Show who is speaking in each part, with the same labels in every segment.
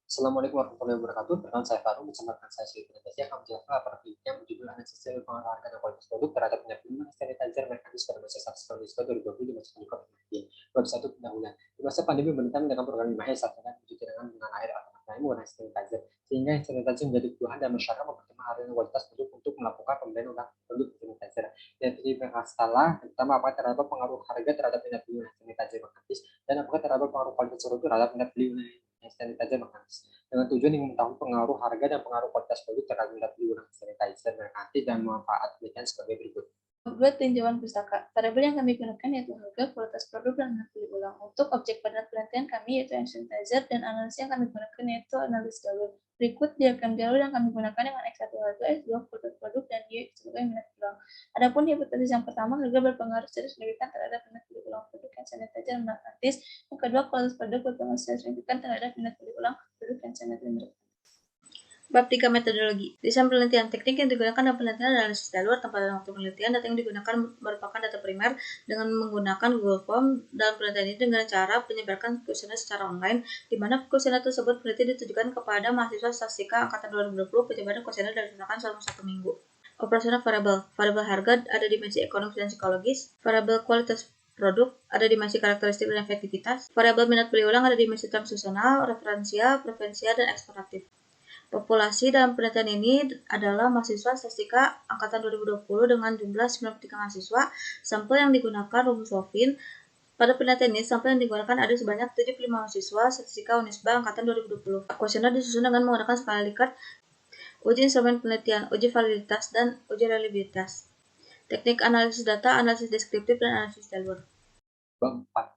Speaker 1: Assalamualaikum warahmatullahi wabarakatuh. Perkenalkan saya Faru, bersama rekan saya Sri Pranatasia akan menjelaskan laporan yang berjudul analisis dari pengaruh harga dan kualitas produk terhadap minyak bumi sanitizer mekanis pada masa SARS CoV-2 2020 di masa pandemi COVID-19. Bab 1 pendahuluan. Di masa pandemi pemerintah menjalankan program 5 S dengan mencuci tangan dengan air atau lain menggunakan sanitizer, sehingga sanitizer menjadi kebutuhan dan masyarakat mempertimbangkan harga dan kualitas produk untuk melakukan pembelian ulang produk sanitizer. Dan tidak masalah, terutama apakah terdapat pengaruh harga terhadap minyak bumi sanitizer mekanis dan apakah terdapat pengaruh kualitas produk terhadap minyak bumi sanitizer mekanis dengan tujuan ingin mengetahui pengaruh harga dan pengaruh kualitas produk terhadap minat beli ulang sanitizer merkanti dan manfaat penelitian sebagai berikut.
Speaker 2: Buat tinjauan pustaka, variabel yang kami gunakan yaitu harga, kualitas produk, dan minat beli ulang. Untuk objek pada penelitian kami yaitu hand sanitizer dan analisis yang kami gunakan yaitu analisis jalur. Berikut diagram jalur yang kami gunakan dengan X1 harga, X2 kualitas produk, dan Y sebagai minat beli ulang. Adapun hipotesis yang pertama, harga berpengaruh secara signifikan terhadap minat beli ulang produk hand sanitizer merkantis. Yang kedua, kualitas produk berpengaruh secara signifikan terhadap minat beli ulang produk hand sanitizer merkantis. Bab 3 metodologi. Desain penelitian teknik yang digunakan dalam penelitian analisis jalur tempat dan waktu penelitian. Data yang digunakan merupakan data primer dengan menggunakan Google Form. Dalam penelitian ini dengan cara menyebarkan kuesioner secara online, di mana kuesioner tersebut peneliti ditujukan kepada mahasiswa statistika angkatan 2020. Penyebaran kuesioner dilaksanakan selama 1 minggu. Operasional variabel. Variabel harga ada dimensi ekonomis dan psikologis. Variabel kualitas produk ada dimensi karakteristik dan efektivitas. Variabel minat beli ulang ada dimensi transaksional, referensial, preferensial, dan eksploratif. Populasi dalam penelitian ini adalah mahasiswa statistika angkatan 2020 dengan jumlah 93 mahasiswa. Sampel yang digunakan rumus Wofin. Pada penelitian ini, sampel yang digunakan ada sebanyak 75 mahasiswa statistika Unisba angkatan 2020. Kuesioner disusun dengan menggunakan skala Likert, uji instrumen penelitian, uji validitas, dan uji reliabilitas. Teknik analisis data, analisis deskriptif, dan analisis jalur.
Speaker 1: Bab 4.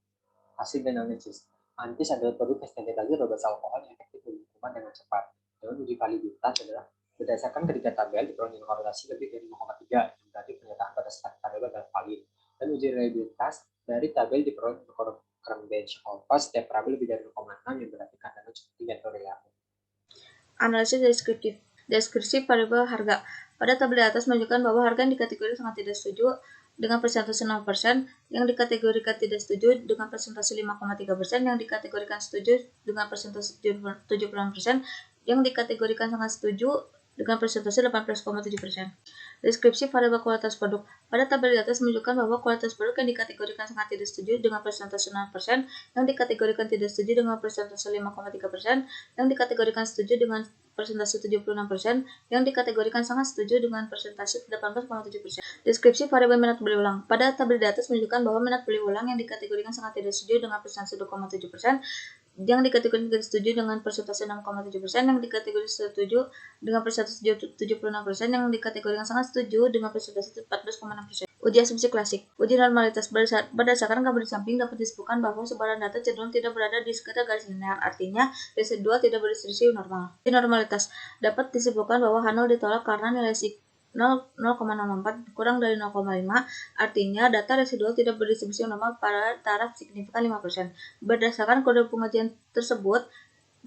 Speaker 1: Hasil dan analisis. Antis adalah produk sanitizer bebas alkohol yang efektif berhubungan dengan cepat. Dengan uji validitas adalah berdasarkan ketiga tabel diperoleh korelasi lebih dari 0,3 yang berarti pernyataan pada saat tabel adalah valid. Dan uji reliabilitas dari tabel diperoleh bench alpha setiap tabel lebih dari 0,6 yang berarti kandungan cukup tinggi atau reliable. Analisis deskriptif. Deskripsi variabel harga. Pada tabel di atas menunjukkan bahwa harga yang dikategorikan sangat tidak setuju dengan persentase 0%, yang dikategorikan tidak setuju dengan persentase 5,3%, yang dikategorikan setuju dengan persentase 70%, yang dikategorikan sangat setuju dengan persentase 18,7%. Deskripsi variabel kualitas produk. Pada tabel di atas menunjukkan bahwa kualitas produk yang dikategorikan sangat tidak setuju dengan persentase 0%, yang dikategorikan tidak setuju dengan persentase 5,3%, yang dikategorikan setuju dengan persentase 76%, yang dikategorikan sangat setuju dengan persentase 18,7%. Deskripsi variabel minat beli ulang. Pada tabel di atas menunjukkan bahwa minat beli ulang yang dikategorikan sangat tidak setuju dengan persentase 2,7%, yang dikategorikan tidak setuju dengan persentase 6,7%, yang dikategorikan setuju dengan persentase 76%, yang dikategorikan sangat setuju dengan persentase 14,6%. Uji asumsi klasik. Uji normalitas. Berdasarkan gambar di samping dapat disebutkan bahwa sebaran data cenderung tidak berada di sekitar garis linear, artinya residual tidak berdistribusi normal. Uji normalitas. Dapat disebutkan bahwa H0 ditolak karena nilai 0,04 kurang dari 0,5, artinya data residual tidak berdistribusi normal pada taraf signifikan 5%. Berdasarkan kode pengujian tersebut,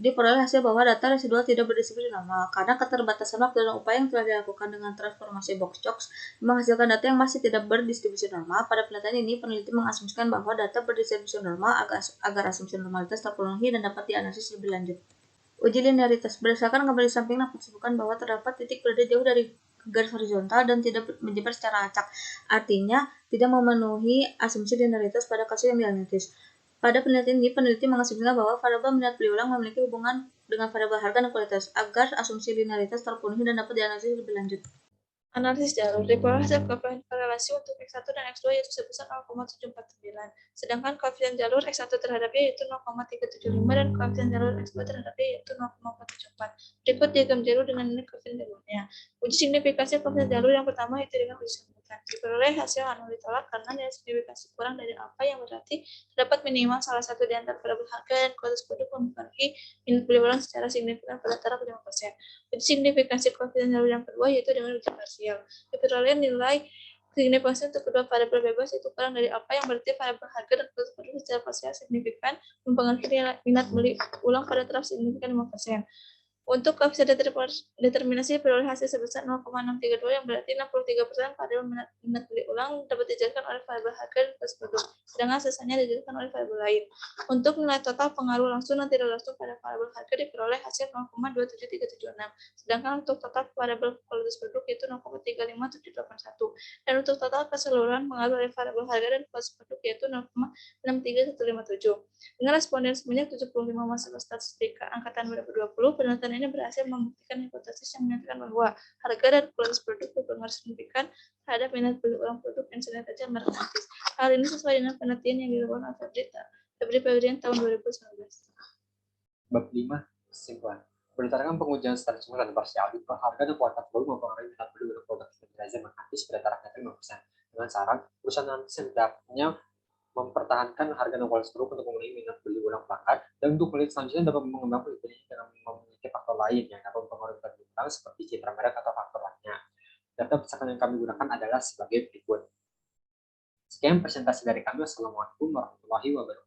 Speaker 1: diperoleh hasil bahwa data residual tidak berdistribusi normal karena keterbatasan waktu dan upaya yang telah dilakukan dengan transformasi box-jocks menghasilkan data yang masih tidak berdistribusi normal. Pada penelitian ini, peneliti mengasumsikan bahwa data berdistribusi normal agar asumsi normalitas terpenuhi dan dapat dianalisis lebih lanjut. Uji linearitas. Berdasarkan gambar di samping dapat disebutkan bahwa terdapat titik berada jauh dari garis horizontal dan tidak menyebar secara acak, artinya tidak memenuhi asumsi linearitas pada kasus yang dianalisis. Pada penelitian ini, peneliti mengasumsikan bahwa variabel minat beli ulang memiliki hubungan dengan variabel harga dan kualitas agar asumsi linearitas terpenuhi dan dapat dianalisis lebih lanjut. Analisis jalur diperoleh hasil korelasi untuk X1 dan X2 yaitu sebesar 0,749, sedangkan koefisien jalur X1 terhadap Y yaitu 0,375 dan koefisien jalur X2 terhadap Y yaitu 0,474. Berikut diagram jalur dengan nilai koefisien jalurnya. Uji signifikasi koefisien jalur yang pertama yaitu dengan uji sambutan. Diperoleh hasil H0 ditolak karena nilai signifikasi kurang dari alfa yang berarti terdapat minimal salah satu di antara variabel harga dan kualitas produk mempengaruhi minat beli ulang secara signifikan pada taraf 5%. Uji signifikasi koefisien jalur yang kedua yaitu dengan uji parsial. Diperoleh nilai signifikasi untuk kedua variabel bebas itu kurang dari apa yang berarti variabel harga dan kualitas produk secara parsial signifikan mempengaruhi minat beli ulang pada taraf signifikan 5%.
Speaker 2: Untuk koefisien determinasi peroleh hasil sebesar 0,632 yang berarti 63% pada minat beli ulang dapat dijelaskan oleh variabel harga dan cost produk, sedangkan sisanya dijelaskan oleh variabel lain. Untuk nilai total pengaruh langsung dan tidak langsung pada variabel harga diperoleh hasil 0,27376, sedangkan untuk total variabel kualitas produk yaitu 0,35781, dan untuk total keseluruhan pengaruh dari variabel harga dan cost produk yaitu 0,63157. Dengan responden sebanyak 75 mahasiswa statistika angkatan 2020, penelitian ini berhasil membuktikan hipotesis yang menyatakan bahwa harga dan kualitas produk berpengaruh signifikan terhadap minat beli ulang produk dan sanitizer merek Antis. Hal ini sesuai dengan penelitian yang dilakukan oleh Febri Febrian tahun 2019.
Speaker 1: Bab 5. Kesimpulan. Berdasarkan pengujian statistik dan parsial, harga dan kualitas produk mempengaruhi minat beli ulang produk sanitizer merek Antis pada taraf neto 5%. Dengan saran, perusahaan Antis hendaknya mempertahankan harga dan kualitas produk untuk memenuhi minat beli ulang pelanggan, dan untuk melihat selanjutnya dapat mengembangkan produknya dengan memiliki faktor lain yang dapat mempengaruhi minat seperti citra merek atau faktor lainnya. Data berdasarkan yang kami gunakan adalah sebagai berikut. Sekian presentasi dari kami. Wassalamualaikum warahmatullahi wabarakatuh.